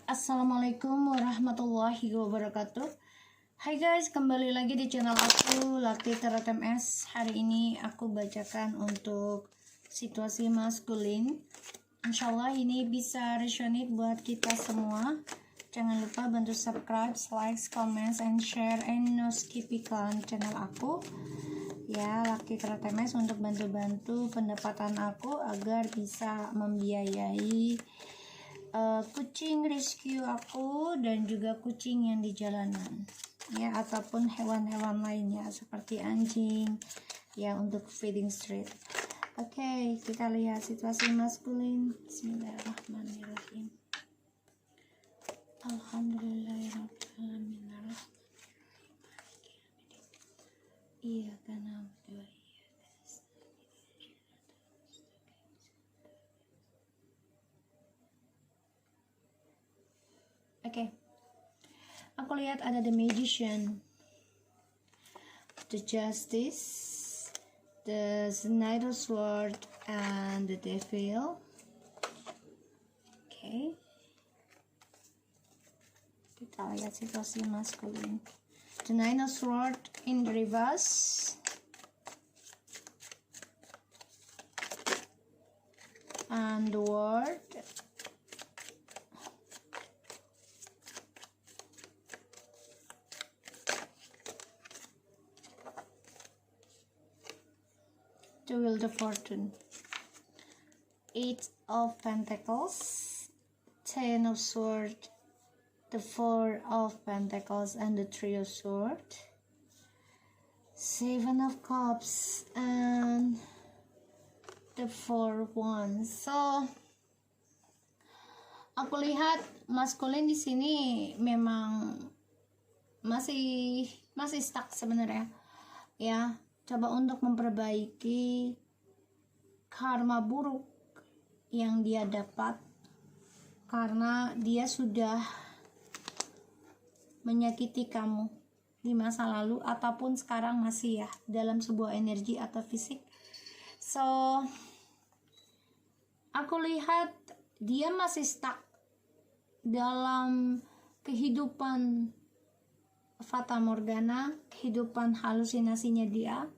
Assalamualaikum warahmatullahi wabarakatuh. Hai guys, kembali lagi di channel aku Lati Tarot MS. Hari ini aku bacakan untuk situasi maskulin. Insyaallah ini bisa resonate buat kita semua. Jangan lupa bantu subscribe, like, comment, and share, and no skip iklan channel aku ya, Laki Tarot MS, untuk bantu-bantu pendapatan aku agar bisa membiayai kucing rescue aku dan juga kucing yang di jalanan ya, ataupun hewan-hewan lainnya seperti anjing ya, untuk feeding street. Oke, kita lihat situasi maskulin. Bismillahirrahmanirrahim. Alhamdulillahirrahmanirrahim. Iya karena Oke. Aku lihat ada the magician, the justice, the knight of sword, and the devil. Oke. Kita lihat situasi maskulin. The knight of sword in the reverse. And the world. The wheel of fortune. 8 of pentacles, 10 of swords, the 4 of pentacles, and the 3 of swords, 7 of cups, and the 4 wands. So aku lihat maskulin di sini memang masih stuck sebenarnya ya. Coba untuk memperbaiki karma buruk yang dia dapat karena dia sudah menyakiti kamu di masa lalu ataupun sekarang masih ya, dalam sebuah energi atau fisik. So aku lihat dia masih stuck dalam kehidupan Fata Morgana, kehidupan halusinasinya dia,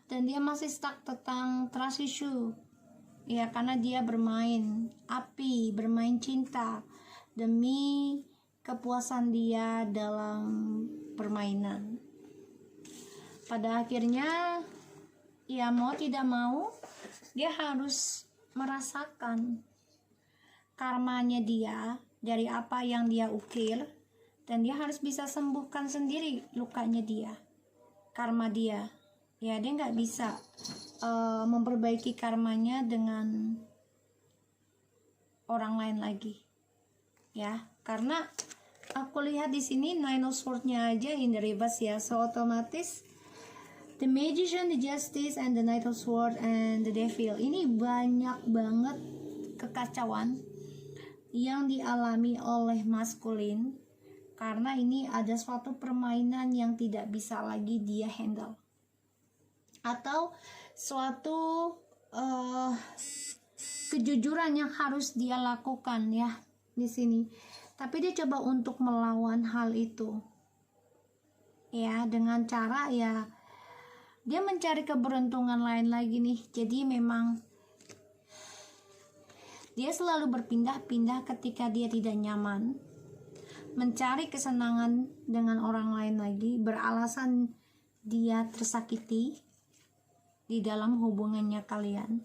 dan dia masih stuck tentang trust issue ya, karena dia bermain api, bermain cinta demi kepuasan dia dalam permainan. Pada akhirnya ya, mau tidak mau dia harus merasakan karmanya dia dari apa yang dia ukir, dan dia harus bisa sembuhkan sendiri lukanya dia, karma dia ya. Dia nggak bisa memperbaiki karmanya dengan orang lain lagi ya, karena aku lihat di sini Nine of Swords-nya aja in the reverse ya. So otomatis the magician, the justice, and the knight of swords, and the devil, ini banyak banget kekacauan yang dialami oleh maskulin karena ini ada suatu permainan yang tidak bisa lagi dia handle, atau suatu kejujuran yang harus dia lakukan ya di sini. Tapi dia coba untuk melawan hal itu ya, dengan cara ya dia mencari keberuntungan lain lagi nih. Jadi memang dia selalu berpindah-pindah ketika dia tidak nyaman, mencari kesenangan dengan orang lain lagi, beralasan dia tersakiti di dalam hubungannya kalian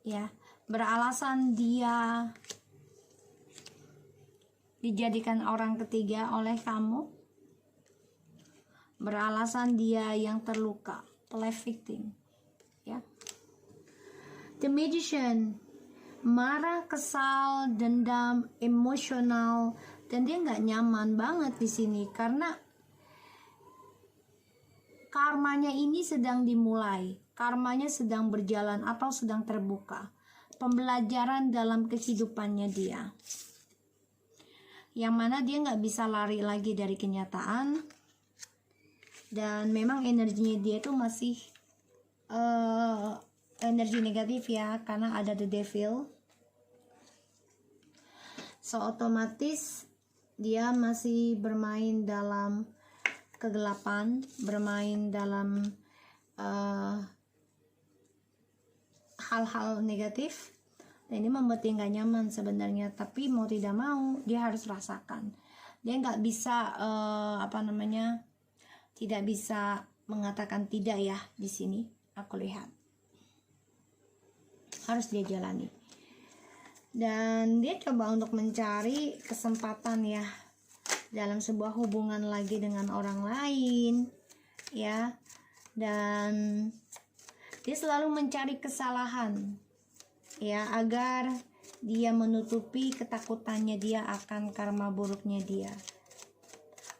ya, beralasan dia dijadikan orang ketiga oleh kamu, beralasan dia yang terluka, play victim ya. The magician, marah, kesal, dendam, emosional, dan dia nggak nyaman banget di sini karena karmanya ini sedang dimulai, karmanya sedang berjalan atau sedang terbuka, pembelajaran dalam kehidupannya dia, yang mana dia nggak bisa lari lagi dari kenyataan, dan memang energinya dia itu masih energi negatif ya, karena ada the devil. So otomatis dia masih bermain dalam kegelapan, bermain dalam hal-hal negatif, dan ini membuat dia nggak nyaman sebenarnya. Tapi mau tidak mau dia harus rasakan. Dia nggak bisa tidak bisa mengatakan tidak ya. Di sini aku lihat harus dia jalani, dan dia coba untuk mencari kesempatan ya dalam sebuah hubungan lagi dengan orang lain ya, dan dia selalu mencari kesalahan ya agar dia menutupi ketakutannya dia akan karma buruknya dia.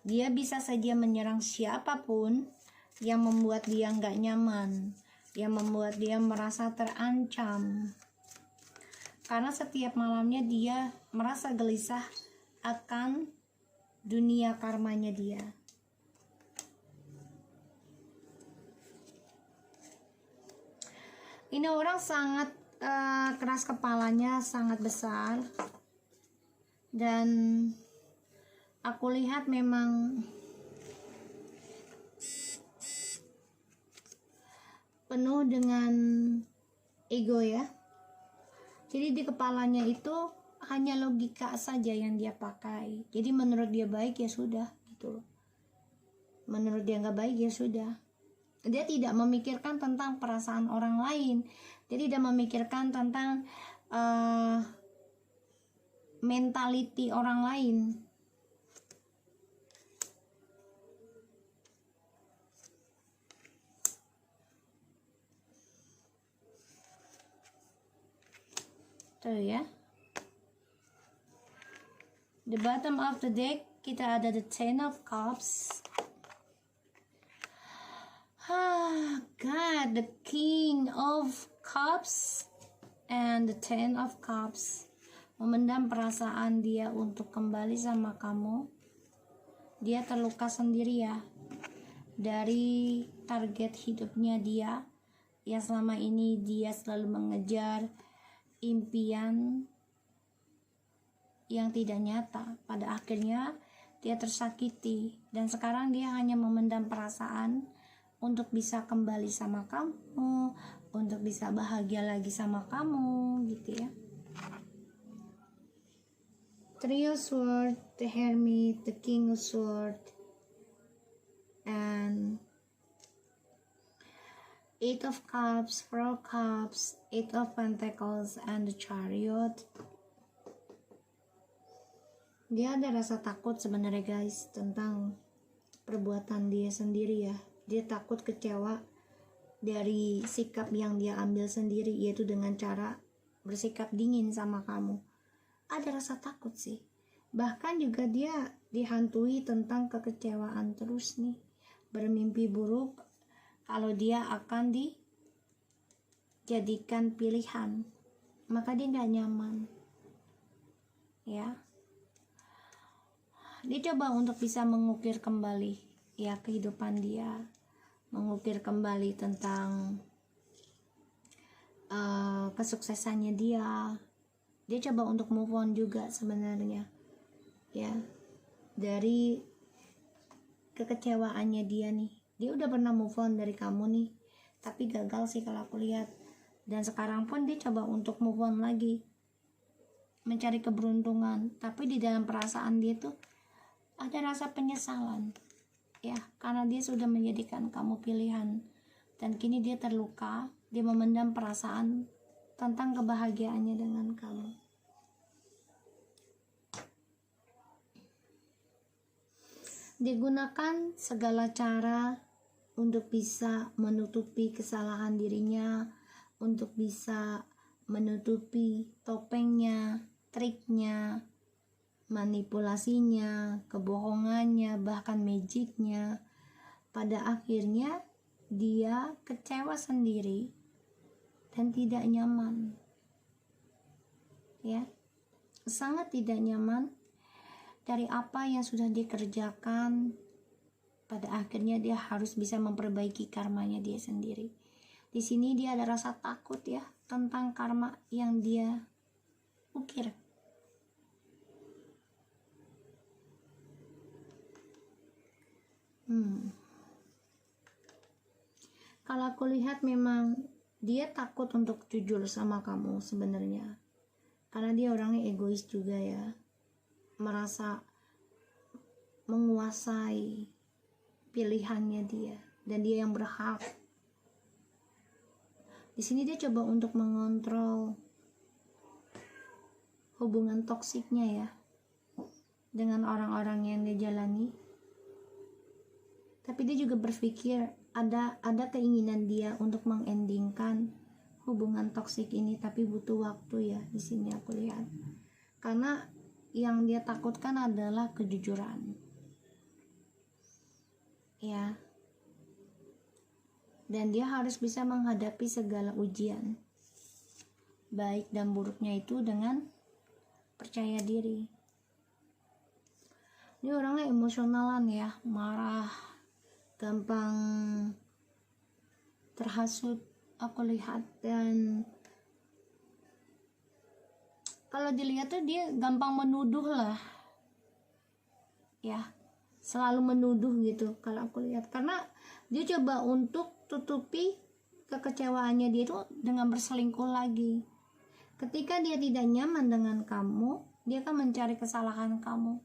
Dia bisa saja menyerang siapapun yang membuat dia nggak nyaman, yang membuat dia merasa terancam, karena setiap malamnya dia merasa gelisah akan dunia karmanya dia. Ini orang sangat keras kepalanya, sangat besar, dan aku lihat memang penuh dengan ego ya. Jadi di kepalanya itu hanya logika saja yang dia pakai. Jadi menurut dia baik ya sudah gitu loh. Menurut dia nggak baik ya sudah. Dia tidak memikirkan tentang perasaan orang lain. Dia tidak memikirkan tentang mentality orang lain. Tuh ya. The bottom of the deck kita ada the Ten of Cups. God, the King of Cups and the Ten of Cups. Memendam perasaan dia untuk kembali sama kamu. Dia terluka sendiri ya dari target hidupnya dia yang selama ini dia selalu mengejar impian yang tidak nyata. Pada akhirnya dia tersakiti, dan sekarang dia hanya memendam perasaan untuk bisa kembali sama kamu, untuk bisa bahagia lagi sama kamu gitu ya. Three of Swords, the Hermit, the King of Swords, and Eight of Cups, Four of Cups, Eight of Pentacles, and the Chariot. Dia ada rasa takut sebenarnya guys tentang perbuatan dia sendiri ya. Dia takut kecewa dari sikap yang dia ambil sendiri, yaitu dengan cara bersikap dingin sama kamu. Ada rasa takut sih. Bahkan juga dia dihantui tentang kekecewaan terus nih. Bermimpi buruk kalau dia akan dijadikan pilihan, maka dia nggak nyaman ya. Dia coba untuk bisa mengukir kembali ya kehidupan dia, mengukir kembali tentang kesuksesannya dia. Dia coba untuk move on juga sebenarnya ya dari kekecewaannya dia nih. Dia udah pernah move on dari kamu nih, tapi gagal sih kalau aku lihat. Dan sekarang pun dia coba untuk move on lagi, mencari keberuntungan, tapi di dalam perasaan dia tuh ada rasa penyesalan ya, karena dia sudah menjadikan kamu pilihan, dan kini dia terluka. Dia memendam perasaan tentang kebahagiaannya dengan kamu. Dia gunakan segala cara untuk bisa menutupi kesalahan dirinya, untuk bisa menutupi topengnya, triknya, manipulasinya, kebohongannya, bahkan magicnya. Pada akhirnya dia kecewa sendiri dan tidak nyaman ya, sangat tidak nyaman dari apa yang sudah dikerjakan. Pada akhirnya dia harus bisa memperbaiki karmanya dia sendiri. Di sini dia ada rasa takut ya tentang karma yang dia ukir. Kalau aku lihat memang dia takut untuk jujur sama kamu sebenarnya, karena dia orangnya egois juga ya, merasa menguasai pilihannya dia dan dia yang berhak. Di sini dia coba untuk mengontrol hubungan toksiknya ya dengan orang-orang yang dia jalani. Tapi dia juga berpikir ada keinginan dia untuk mengendingkan hubungan toksik ini, tapi butuh waktu ya. Di sini aku lihat, karena yang dia takutkan adalah kejujuran ya, dan dia harus bisa menghadapi segala ujian baik dan buruknya itu dengan percaya diri. Ini orangnya emosionalan ya, marah, gampang terhasut aku lihat, dan kalau dilihat tuh dia gampang menuduh lah ya, selalu menuduh gitu kalau aku lihat, karena dia coba untuk tutupi kekecewaannya dia itu dengan berselingkuh lagi. Ketika dia tidak nyaman dengan kamu, dia akan mencari kesalahan kamu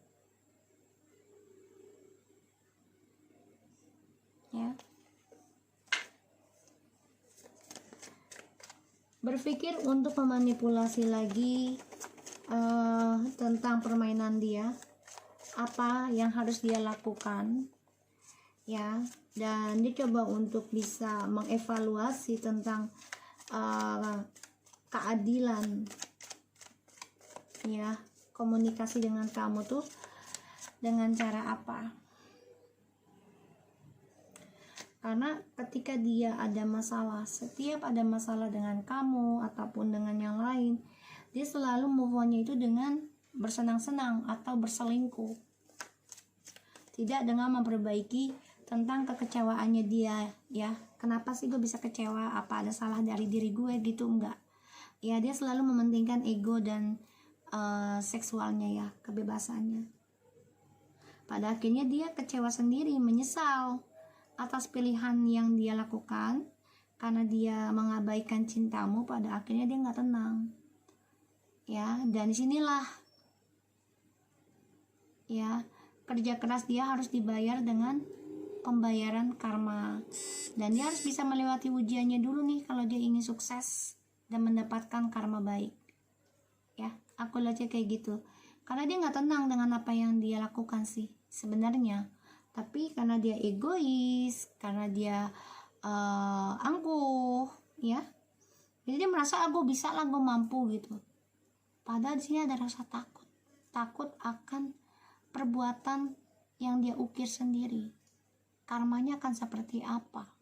ya, berpikir untuk memanipulasi lagi tentang permainan dia, apa yang harus dia lakukan ya, dan dia coba untuk bisa mengevaluasi tentang keadilan ya, komunikasi dengan kamu tuh dengan cara apa. Karena ketika dia ada masalah, setiap ada masalah dengan kamu ataupun dengan yang lain, dia selalu move on-nya itu dengan bersenang-senang atau berselingkuh, tidak dengan memperbaiki tentang kekecewaannya dia ya. Kenapa sih gue bisa kecewa, apa ada salah dari diri gue gitu, enggak ya. Dia selalu mementingkan ego dan seksualnya ya, kebebasannya. Pada akhirnya dia kecewa sendiri, menyesal atas pilihan yang dia lakukan, karena dia mengabaikan cintamu. Pada akhirnya dia nggak tenang ya, dan disinilah ya, kerja keras dia harus dibayar dengan pembayaran karma, dan dia harus bisa melewati ujiannya dulu nih kalau dia ingin sukses dan mendapatkan karma baik ya. Aku lihatnya kayak gitu, karena dia nggak tenang dengan apa yang dia lakukan sih sebenarnya, tapi karena dia egois, karena dia angkuh ya, jadi dia merasa aku bisa lah, gue mampu gitu. Padahal di sini ada rasa takut akan perbuatan yang dia ukir sendiri, karmanya akan seperti apa.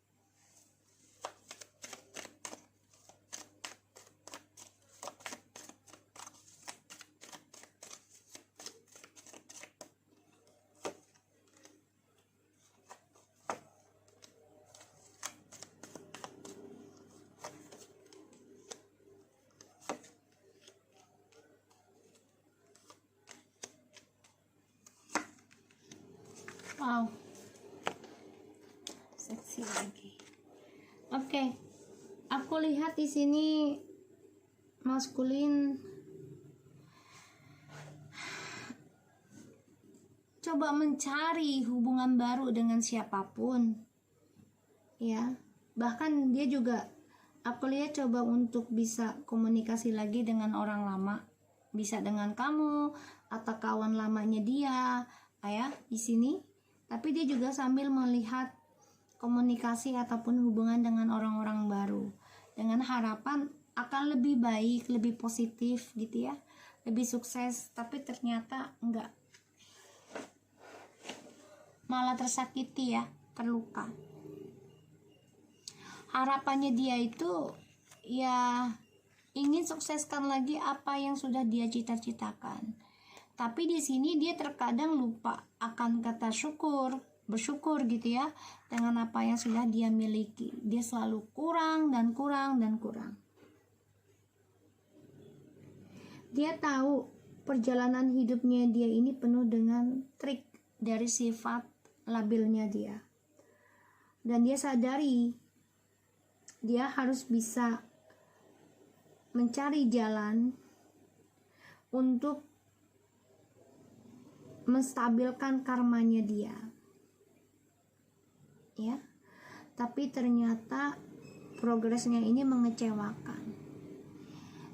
Wow, seksi lagi. Oke, aku lihat di sini maskulin coba mencari hubungan baru dengan siapapun ya. Bahkan dia juga, aku lihat coba untuk bisa komunikasi lagi dengan orang lama, bisa dengan kamu atau kawan lamanya dia ya di sini. Tapi dia juga sambil melihat komunikasi ataupun hubungan dengan orang-orang baru, dengan harapan akan lebih baik, lebih positif gitu ya, lebih sukses. Tapi ternyata enggak, malah tersakiti ya, terluka. Harapannya dia itu ya ingin sukseskan lagi apa yang sudah dia cita-citakan. Tapi di sini dia terkadang lupa akan kata bersyukur gitu ya, dengan apa yang sudah dia miliki. Dia selalu kurang dan kurang dan kurang. Dia tahu perjalanan hidupnya dia ini penuh dengan trik dari sifat labilnya dia. Dan dia sadari dia harus bisa mencari jalan untuk menstabilkan karmanya dia. Ya. Tapi ternyata progresnya ini mengecewakan.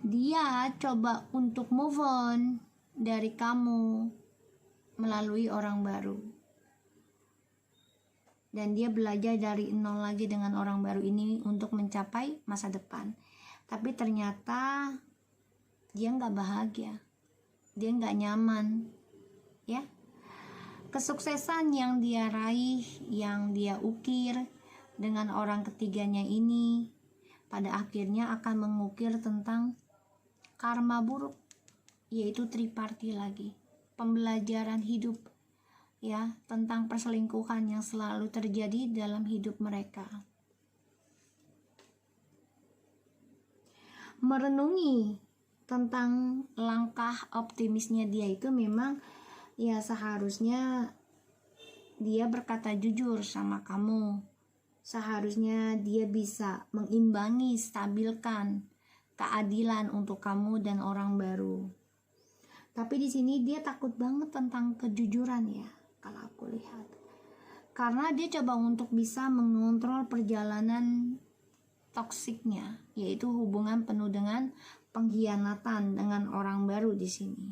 Dia coba untuk move on dari kamu melalui orang baru. Dan dia belajar dari nol lagi dengan orang baru ini untuk mencapai masa depan. Tapi ternyata dia nggak bahagia, dia nggak nyaman, ya. Kesuksesan yang dia raih, yang dia ukir dengan orang ketiganya ini, pada akhirnya akan mengukir tentang karma buruk, yaitu triparti lagi, pembelajaran hidup, ya, tentang perselingkuhan yang selalu terjadi dalam hidup mereka. Merenungi tentang langkah optimisnya dia itu memang ya seharusnya dia berkata jujur sama kamu. Seharusnya dia bisa mengimbangi, stabilkan keadilan untuk kamu dan orang baru. Tapi di sini dia takut banget tentang kejujuran ya. Kalau aku lihat, karena dia coba untuk bisa mengontrol perjalanan toksiknya, yaitu hubungan penuh dengan pengkhianatan dengan orang baru di sini.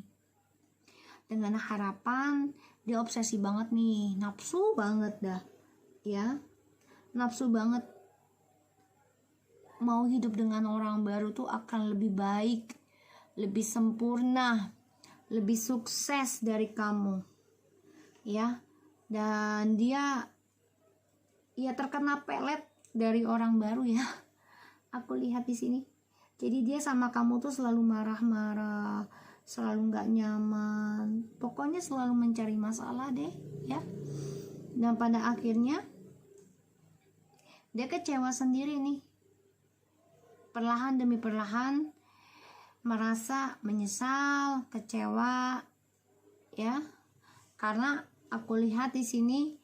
Dengan harapan, dia obsesi banget nih, nafsu banget dah, ya, nafsu banget mau hidup dengan orang baru tuh akan lebih baik, lebih sempurna, lebih sukses dari kamu. Ya, dan dia ya terkena pelet dari orang baru ya. Aku lihat di sini. Jadi dia sama kamu tuh selalu marah-marah, selalu nggak nyaman, pokoknya selalu mencari masalah deh, ya. Dan pada akhirnya dia kecewa sendiri nih. Perlahan demi perlahan merasa menyesal, kecewa, ya. Karena aku lihat di sini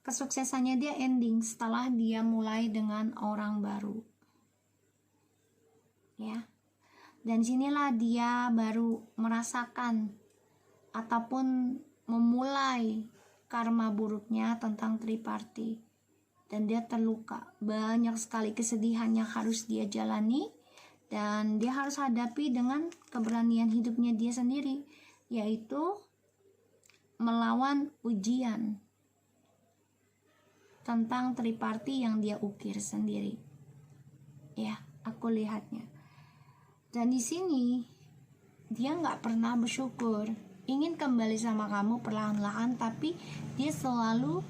kesuksesannya dia ending setelah dia mulai dengan orang baru. Ya. Dan sinilah dia baru merasakan ataupun memulai karma buruknya tentang triparti. Dan dia terluka. Banyak sekali kesedihan yang harus dia jalani. Dan dia harus hadapi dengan keberanian hidupnya dia sendiri. Yaitu melawan ujian tentang triparti yang dia ukir sendiri. Ya, aku lihatnya. Dan di sini dia nggak pernah bersyukur, ingin kembali sama kamu perlahan-lahan, tapi dia selalu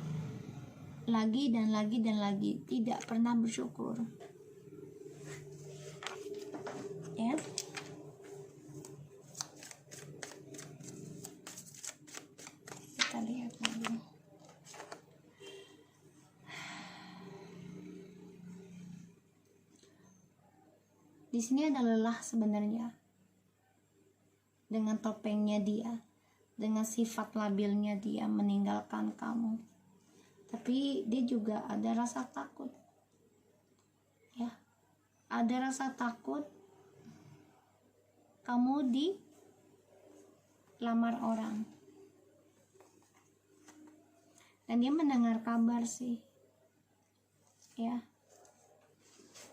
lagi dan lagi dan lagi tidak pernah bersyukur. Ya. Kita lihat lagi. Di sini ada lelah sebenarnya. Dengan topengnya dia, dengan sifat labilnya dia meninggalkan kamu. Tapi dia juga ada rasa takut. Ya. Ada rasa takut kamu dilamar orang. Dan dia mendengar kabar sih. Ya.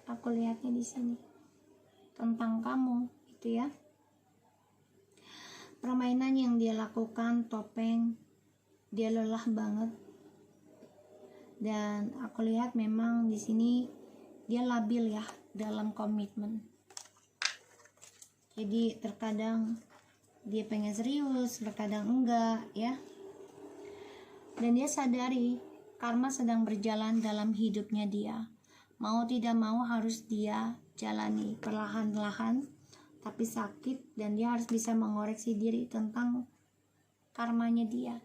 Aku lihatnya di sini. Tentang kamu, gitu ya. Permainan yang dia lakukan, topeng, dia lelah banget. Dan aku lihat memang di sini dia labil ya dalam komitmen. Jadi terkadang dia pengen serius, terkadang enggak, ya. Dan dia sadari karma sedang berjalan dalam hidupnya dia. Mau tidak mau harus dia jalani perlahan-lahan, tapi sakit, dan dia harus bisa mengoreksi diri tentang karmanya dia.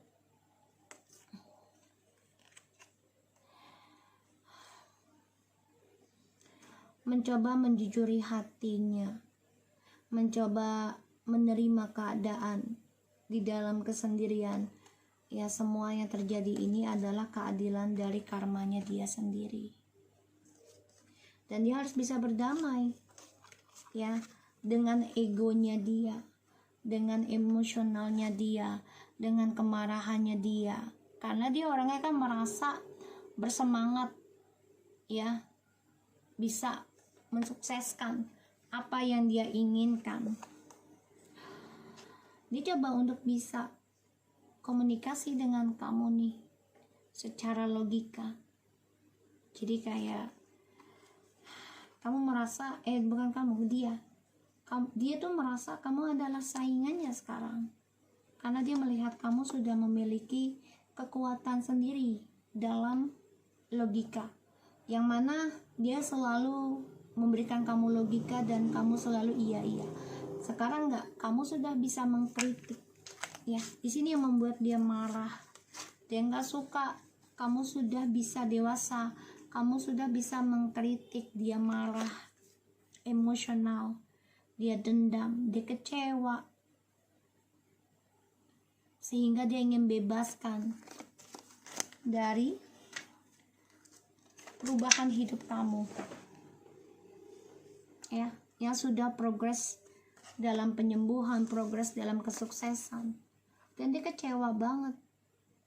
Mencoba menjujuri hatinya, mencoba menerima keadaan di dalam kesendirian, Ya, semua yang terjadi ini adalah keadilan dari karmanya dia sendiri. Dan dia harus bisa berdamai ya dengan egonya dia, dengan emosionalnya dia, dengan kemarahannya dia. Karena dia orangnya kan merasa bersemangat ya, bisa mensukseskan apa yang dia inginkan. Dia coba untuk bisa komunikasi dengan kamu nih secara logika. Jadi kayak kamu merasa bukan kamu, dia tuh merasa kamu adalah saingannya sekarang, karena dia melihat kamu sudah memiliki kekuatan sendiri dalam logika, yang mana dia selalu memberikan kamu logika dan kamu selalu iya. Sekarang enggak, kamu sudah bisa mengkritik ya. Di sini yang membuat dia marah, dia nggak suka. Kamu sudah bisa dewasa, kamu sudah bisa mengkritik. Dia marah, emosional, dia dendam, dia kecewa, sehingga dia ingin bebaskan dari perubahan hidup kamu ya, yang sudah progres dalam penyembuhan, progres dalam kesuksesan. Dan dia kecewa banget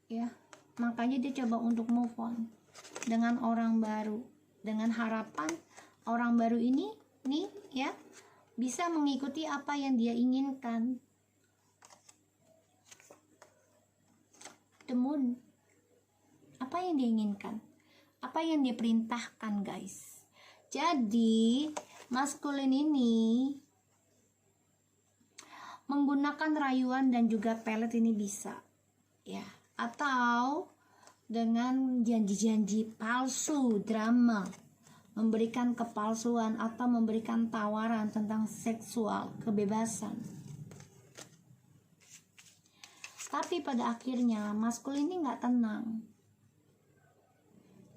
ya, makanya dia coba untuk move on dengan orang baru, dengan harapan orang baru ini nih ya bisa mengikuti apa yang dia inginkan. The moon, apa yang dia inginkan, apa yang dia perintahkan guys. Jadi maskulin ini menggunakan rayuan dan juga pelet ini bisa ya, atau dengan janji-janji palsu, drama, memberikan kepalsuan atau memberikan tawaran tentang seksual, kebebasan. Tapi pada akhirnya maskulin ini nggak tenang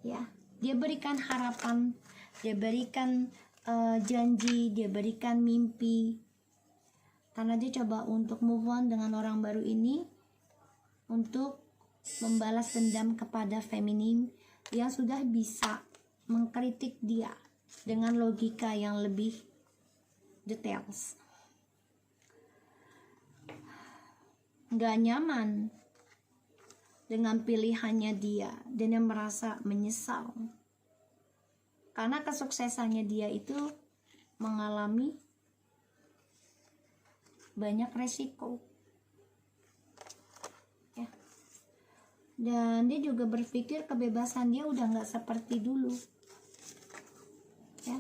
ya. Dia berikan harapan, dia berikan janji, dia berikan mimpi, karena dia coba untuk move on dengan orang baru ini untuk membalas dendam kepada feminim yang sudah bisa mengkritik dia dengan logika yang lebih details. Gak nyaman dengan pilihannya dia dan dia merasa menyesal karena kesuksesannya dia itu mengalami banyak resiko ya. Dan dia juga berpikir kebebasan dia udah gak seperti dulu ya.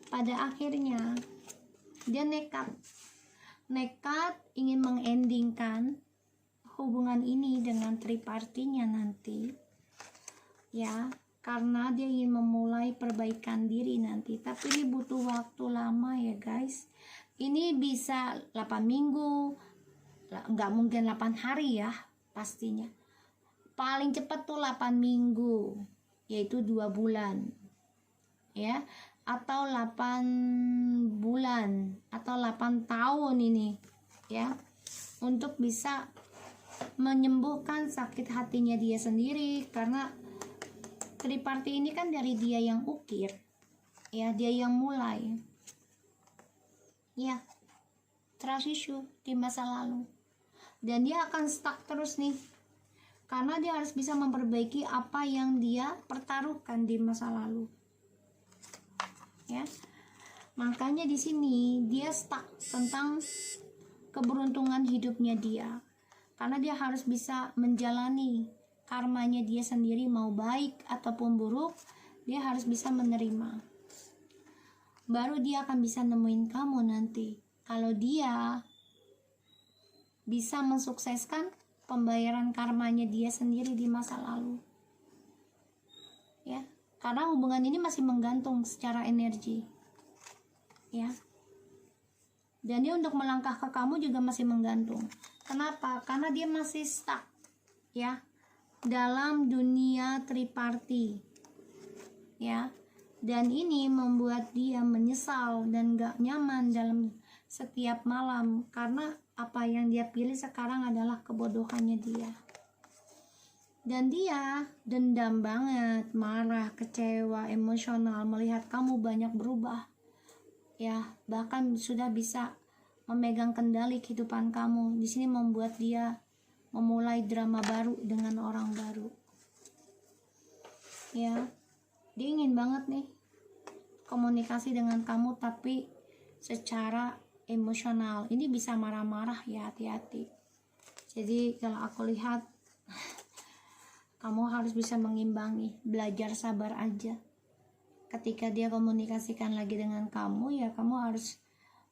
Pada akhirnya dia nekat ingin mengendingkan hubungan ini dengan tripartinya nanti ya, karena dia ingin memulai perbaikan diri nanti. Tapi ini butuh waktu lama ya guys. Ini bisa 8 minggu, nggak mungkin 8 hari ya pastinya. Paling cepat tuh 8 minggu, yaitu 2 bulan ya, atau 8 bulan atau 8 tahun ini ya, untuk bisa menyembuhkan sakit hatinya dia sendiri. Karena triparti ini kan dari dia yang ukir ya, dia yang mulai ya, trust issue di masa lalu, dan dia akan stuck terus nih karena dia harus bisa memperbaiki apa yang dia pertaruhkan di masa lalu ya. Makanya di sini dia stuck tentang keberuntungan hidupnya dia, karena dia harus bisa menjalani karmanya dia sendiri, mau baik ataupun buruk dia harus bisa menerima. Baru dia akan bisa nemuin kamu nanti kalau dia bisa mensukseskan pembayaran karmanya dia sendiri di masa lalu ya. Karena hubungan ini masih menggantung secara energi ya, dan dia untuk melangkah ke kamu juga masih menggantung. Kenapa? Karena dia masih stuck ya dalam dunia triparti ya, dan ini membuat dia menyesal dan gak nyaman dalam setiap malam, karena apa yang dia pilih sekarang adalah kebodohannya dia Dan dia dendam banget, marah, kecewa, emosional melihat kamu banyak berubah. Ya, bahkan sudah bisa memegang kendali kehidupan kamu. Di sini membuat dia memulai drama baru dengan orang baru. Ya, dia ingin banget nih komunikasi dengan kamu, tapi secara emosional. Ini bisa marah-marah ya, hati-hati. Jadi kalau aku lihat kamu harus bisa mengimbangi, belajar sabar aja. Ketika dia komunikasikan lagi dengan kamu, ya kamu harus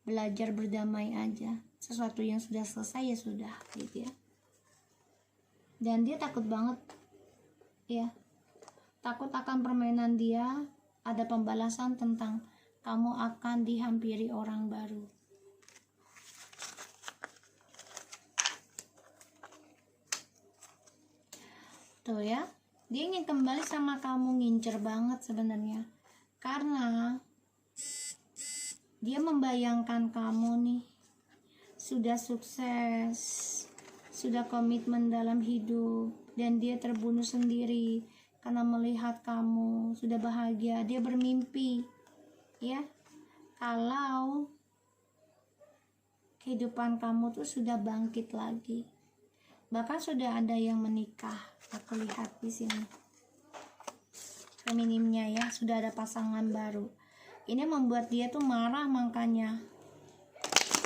belajar berdamai aja. Sesuatu yang sudah selesai ya sudah, gitu ya. Dan dia takut banget, ya. Takut akan permainan dia, ada pembalasan tentang kamu akan dihampiri orang baru. Tuh ya, dia ingin kembali sama kamu, ngincer banget sebenarnya. Karena dia membayangkan kamu nih sudah sukses, sudah komitmen dalam hidup, dan dia terbunuh sendiri karena melihat kamu sudah bahagia. Dia bermimpi, ya, kalau kehidupan kamu tuh sudah bangkit lagi. Bahkan sudah ada yang menikah, aku lihat di sini. Feminimnya ya, sudah ada pasangan baru. Ini membuat dia tuh marah, makanya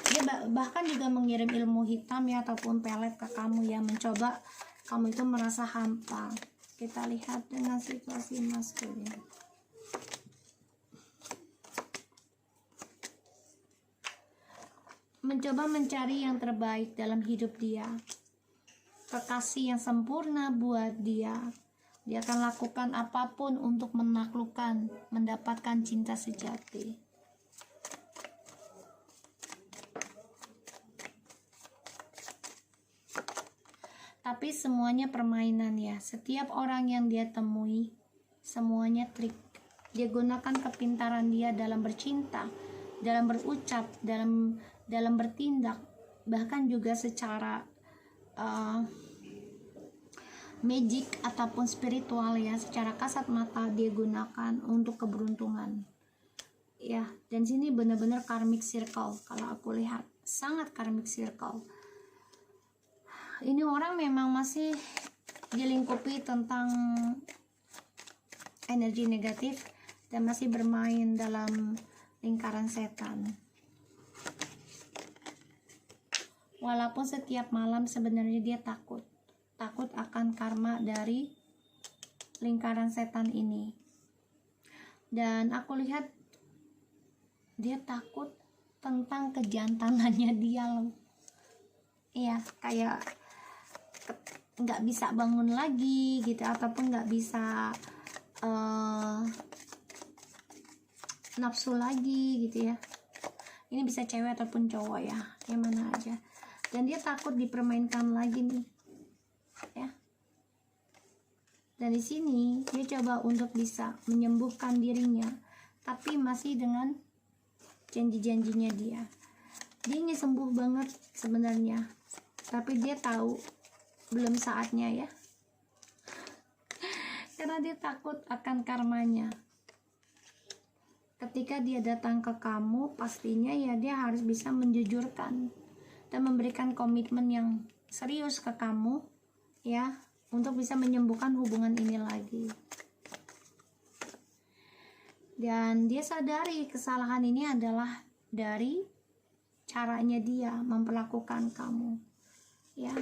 dia bahkan juga mengirim ilmu hitam ya, ataupun pelet ke kamu ya, mencoba kamu itu merasa hampa. Kita lihat dengan situasi maskulin. Mencoba mencari yang terbaik dalam hidup dia, kekasih yang sempurna buat dia. Dia akan lakukan apapun untuk menaklukkan, mendapatkan cinta sejati. Tapi semuanya permainan ya. Setiap orang yang dia temui, semuanya trik. Dia gunakan kepintaran dia dalam bercinta, dalam berucap, dalam bertindak, bahkan juga secara magic ataupun spiritual ya, secara kasat mata dia gunakan untuk keberuntungan ya. Dan sini benar-benar karmic circle, kalau aku lihat sangat karmic circle. Ini orang memang masih dilingkupi tentang energi negatif dan masih bermain dalam lingkaran setan. Walaupun setiap malam sebenarnya dia takut akan karma dari lingkaran setan ini. Dan aku lihat dia takut tentang kejantanannya dia loh. Iya, kayak nggak bisa bangun lagi gitu, ataupun nggak bisa nafsu lagi gitu ya. Ini bisa cewek ataupun cowok ya, yang mana aja. Dan dia takut dipermainkan lagi nih ya. Dan di sini dia coba untuk bisa menyembuhkan dirinya, tapi masih dengan janji-janjinya dia. Dia ingin sembuh banget sebenarnya, tapi dia tahu belum saatnya ya. Karena dia takut akan karmanya. Ketika dia datang ke kamu, pastinya ya dia harus bisa menjujurkan dan memberikan komitmen yang serius ke kamu ya, untuk bisa menyembuhkan hubungan ini lagi. Dan dia sadari kesalahan ini adalah dari caranya dia memperlakukan kamu ya,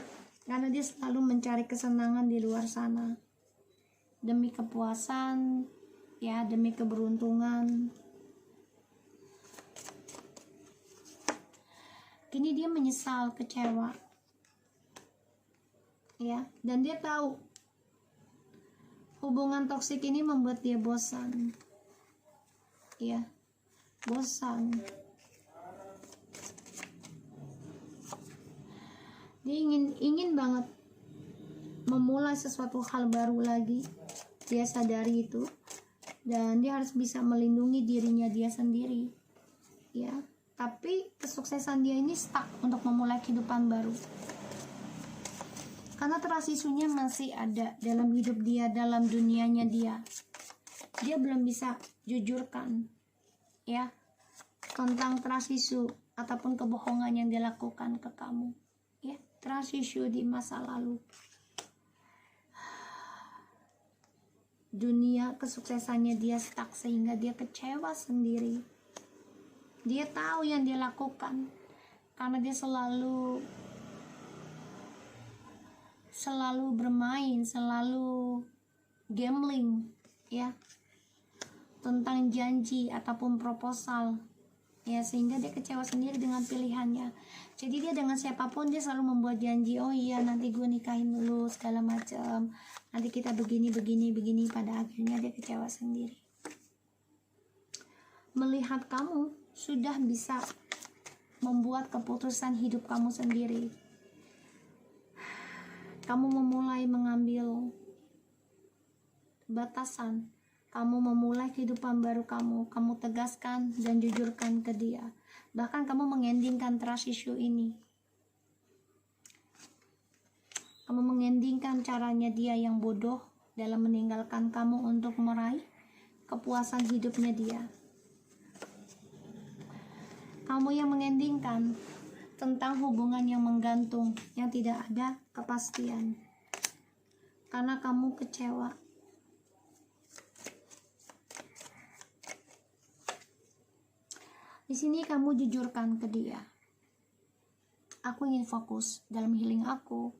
karena dia selalu mencari kesenangan di luar sana demi kepuasan ya, demi keberuntungan. Kini dia menyesal, kecewa ya, dan dia tahu hubungan toksik ini membuat dia bosan ya, bosan. Dia ingin banget memulai sesuatu hal baru lagi. Dia sadari itu, dan dia harus bisa melindungi dirinya dia sendiri ya. Tapi kesuksesan dia ini stuck untuk memulai kehidupan baru. Karena trust isunya masih ada dalam hidup dia, dalam dunianya dia. Dia belum bisa jujurkan ya tentang trust issue ataupun kebohongan yang dia lakukan ke kamu. Ya, trust issue di masa lalu. Dunia kesuksesannya dia stuck sehingga dia kecewa sendiri. Dia tahu yang dia lakukan karena dia selalu bermain, selalu gambling ya tentang janji ataupun proposal ya, sehingga dia kecewa sendiri dengan pilihannya. Jadi dia dengan siapapun dia selalu membuat janji, oh iya nanti gue nikahin dulu segala macam, nanti kita begini, pada akhirnya dia kecewa sendiri. Melihat kamu sudah bisa membuat keputusan hidup kamu sendiri, kamu memulai mengambil batasan, kamu memulai kehidupan baru kamu tegaskan dan jujurkan ke dia. Bahkan kamu mengendingkan trust issue ini. Kamu mengendingkan caranya dia yang bodoh dalam meninggalkan kamu untuk meraih kepuasan hidupnya dia. Kamu yang mengendingkan tentang hubungan yang menggantung, yang tidak ada kepastian. Karena kamu kecewa. Di sini kamu jujurkan ke dia. Aku ingin fokus dalam healing aku.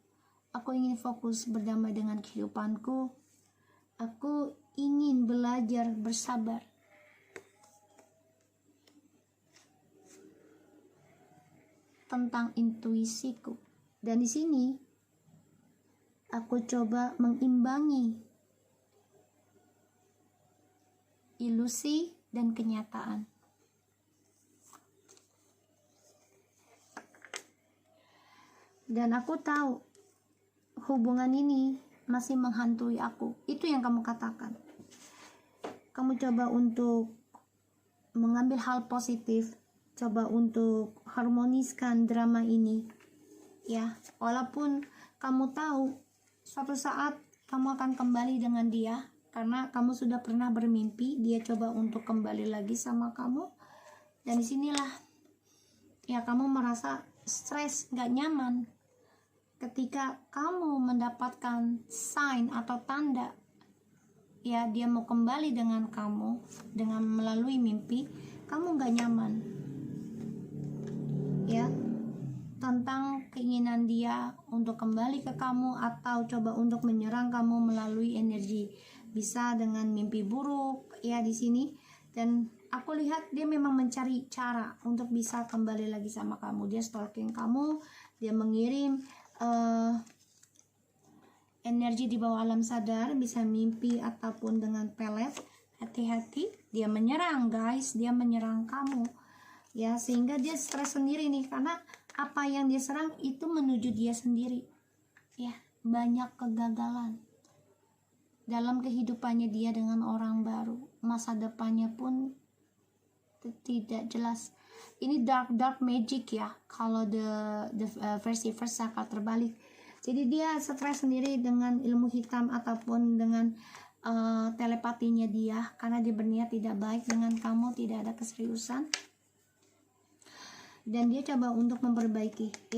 Aku ingin fokus berdamai dengan kehidupanku. Aku ingin belajar bersabar. Tentang intuisiku. Dan di sini aku coba mengimbangi ilusi dan kenyataan. Dan aku tahu hubungan ini masih menghantui aku. Itu yang kamu katakan. Kamu coba untuk mengambil hal positif, coba untuk harmoniskan drama ini ya, walaupun kamu tahu suatu saat kamu akan kembali dengan dia, karena kamu sudah pernah bermimpi dia coba untuk kembali lagi sama kamu. Dan disinilah ya kamu merasa stres, gak nyaman ketika kamu mendapatkan sign atau tanda ya dia mau kembali dengan kamu dengan melalui mimpi. Kamu gak nyaman ya tentang keinginan dia untuk kembali ke kamu atau coba untuk menyerang kamu melalui energi, bisa dengan mimpi buruk ya di sini. Dan aku lihat dia memang mencari cara untuk bisa kembali lagi sama kamu. Dia stalking kamu, dia mengirim energi di bawah alam sadar, bisa mimpi ataupun dengan pelet. Hati-hati, dia menyerang guys, dia menyerang kamu ya, sehingga dia stres sendiri nih, karena apa yang dia serang itu menuju dia sendiri ya. Banyak kegagalan dalam kehidupannya dia dengan orang baru, masa depannya pun tidak jelas. Ini dark magic ya kalau the versi first akal terbalik. Jadi dia stres sendiri dengan ilmu hitam ataupun dengan telepatinya dia, karena dia berniat tidak baik dengan kamu, tidak ada keseriusan. Dan dia coba untuk memperbaiki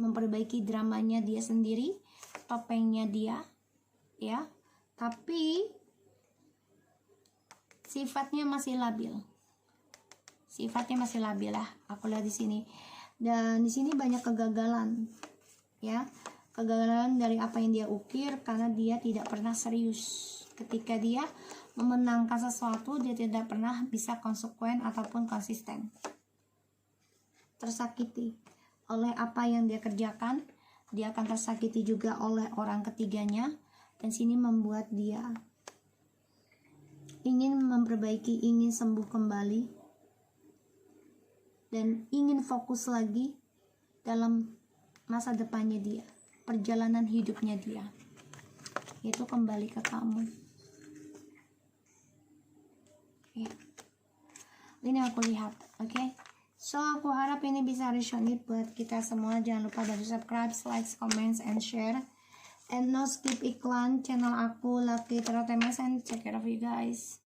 memperbaiki dramanya dia sendiri, topengnya dia ya, tapi sifatnya masih labil lah aku lihat di sini. Dan di sini banyak kegagalan ya, kegagalan dari apa yang dia ukir, karena dia tidak pernah serius ketika dia memenangkan sesuatu. Dia tidak pernah bisa konsekuen ataupun konsisten. Tersakiti oleh apa yang dia kerjakan, dia akan tersakiti juga oleh orang ketiganya. Dan sini membuat dia ingin memperbaiki, ingin sembuh kembali, dan ingin fokus lagi dalam masa depannya dia, perjalanan hidupnya dia, itu kembali ke kamu ya. Ini aku lihat, oke? So aku harap ini bisa resonate buat kita semua. Jangan lupa dari subscribe, like, comments, and share. and no skip iklan channel aku Lucky Terat MS and take care of you guys.